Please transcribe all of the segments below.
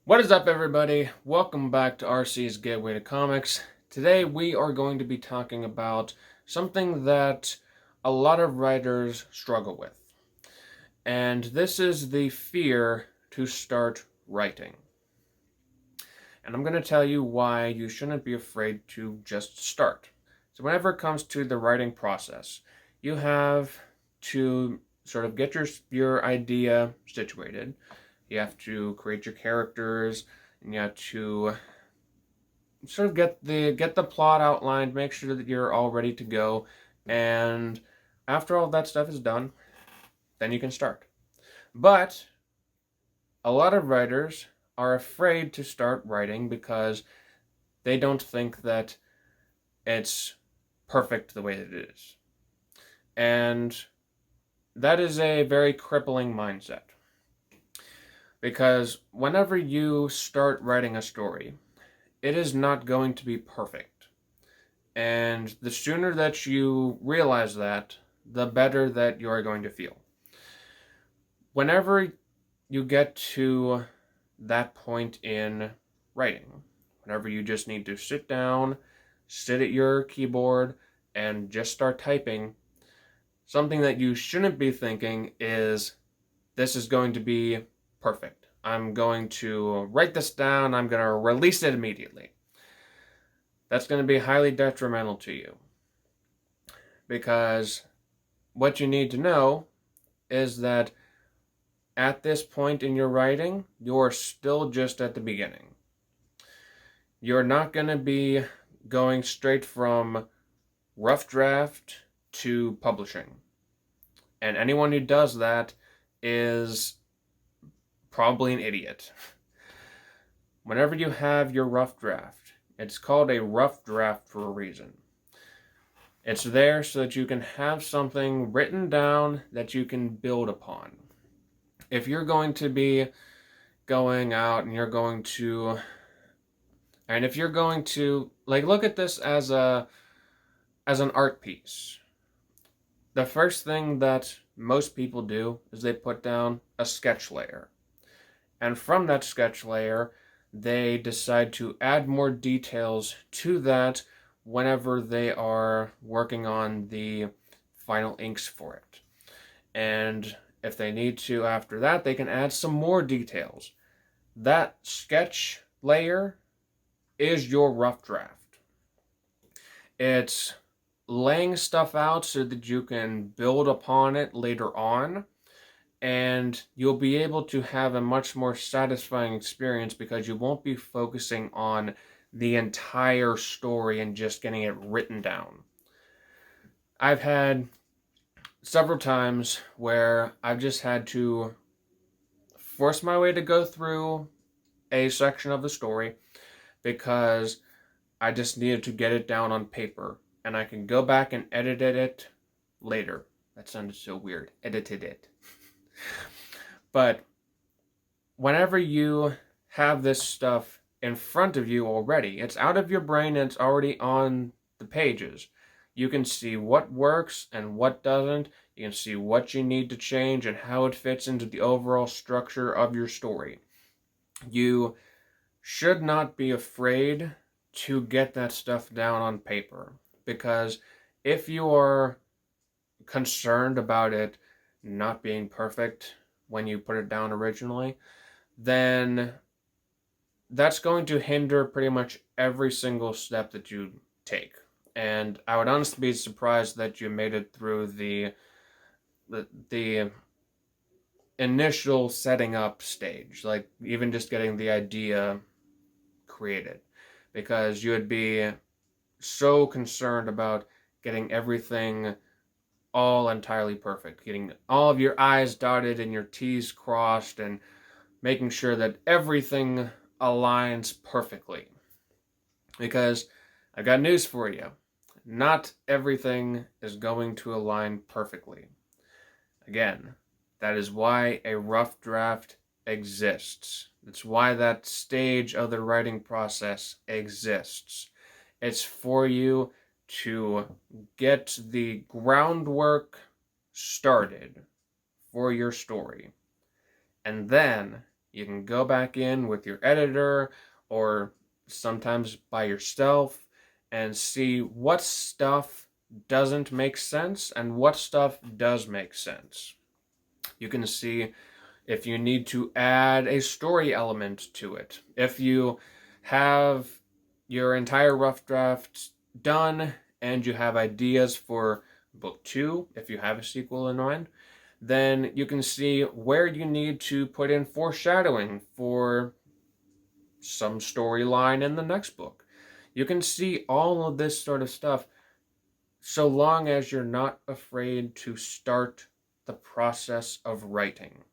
What is up, everybody? Welcome back to RC's Gateway to Comics. Today we are going to be talking about something that a lot of writers struggle with. And this is the fear to start writing. And I'm going to tell you why you shouldn't be afraid to just start. So whenever it comes to the writing process, you have to sort of get your idea situated. You have to create your characters, and you have to sort of get the plot outlined, make sure that you're all ready to go, and after all that stuff is done, then you can start. But a lot of writers are afraid to start writing because they don't think that it's perfect the way that it is. And that is a very crippling mindset. Because whenever you start writing a story, it is not going to be perfect. And the sooner that you realize that, the better that you are going to feel. Whenever you get to that point in writing, whenever you just need to sit down, sit at your keyboard, and just start typing, something that you shouldn't be thinking is, this is going to be perfect. I'm going to write this down. I'm going to release it immediately. That's going to be highly detrimental to you. Because what you need to know is that at this point in your writing, you're still just at the beginning. You're not going to be going straight from rough draft to publishing. And anyone who does that is probably an idiot. Whenever you have your rough draft, it's called a rough draft for a reason. It's there so that you can have something written down that you can build upon. If you're going to be going out and if you're going to look at this as an art piece. The first thing that most people do is they put down a sketch layer. And from that sketch layer, they decide to add more details to that whenever they are working on the final inks for it. And if they need to after that, they can add some more details. That sketch layer is your rough draft. It's laying stuff out so that you can build upon it later on, and you'll be able to have a much more satisfying experience because you won't be focusing on the entire story and just getting it written down. I've had several times where I've just had to force my way to go through a section of the story because I just needed to get it down on paper, and I can go back and edit it later. That sounded so weird. Edited it. But whenever you have this stuff in front of you already, it's out of your brain and it's already on the pages. You can see what works and what doesn't. You can see what you need to change and how it fits into the overall structure of your story. You should not be afraid to get that stuff down on paper, because if you are concerned about it not being perfect when you put it down originally, then that's going to hinder pretty much every single step that you take. And I would honestly be surprised that you made it through the initial setting up stage, like even just getting the idea created, because you would be so concerned about getting everything all entirely perfect, getting all of your I's dotted and your T's crossed, and making sure that everything aligns perfectly. Because I've got news for you. Not everything is going to align perfectly. Again, that is why a rough draft exists. That's why that stage of the writing process exists. It's for you to get the groundwork started for your story. And then You can go back in with your editor or sometimes by yourself and see what stuff doesn't make sense and what stuff does make sense. You can see if you need to add a story element to it. If you have your entire rough draft done and you have ideas for book 2, if you have a sequel in mind, then you can see where you need to put in foreshadowing for some storyline in the next book. You can see all of this sort of stuff so long as you're not afraid to start the process of writing.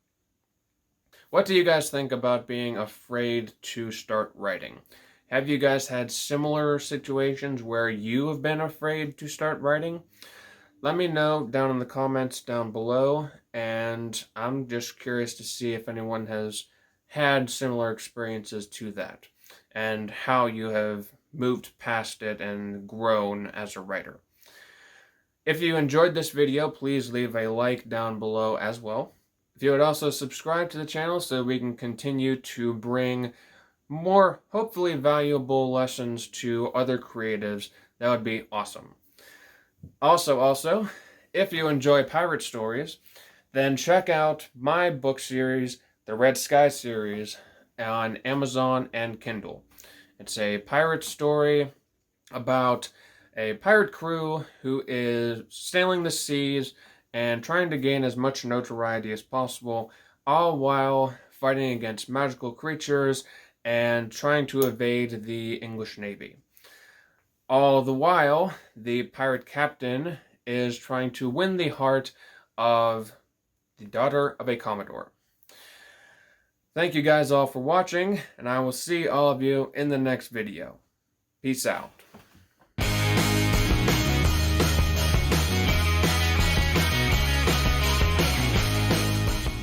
What do you guys think about being afraid to start writing? Have you guys had similar situations where you have been afraid to start writing? Let me know down in the comments down below, and I'm just curious to see if anyone has had similar experiences to that, and how you have moved past it and grown as a writer. If you enjoyed this video, please leave a like down below as well. If you would also subscribe to the channel so we can continue to bring more, hopefully valuable lessons to other creatives, that would be awesome. Also, if you enjoy pirate stories, then check out my book series, the Red Sky series, on Amazon and Kindle. It's a pirate story about a pirate crew who is sailing the seas and trying to gain as much notoriety as possible, all while fighting against magical creatures and trying to evade the English Navy. All the while, the pirate captain is trying to win the heart of the daughter of a Commodore. Thank you guys all for watching, and I will see all of you in the next video. Peace out.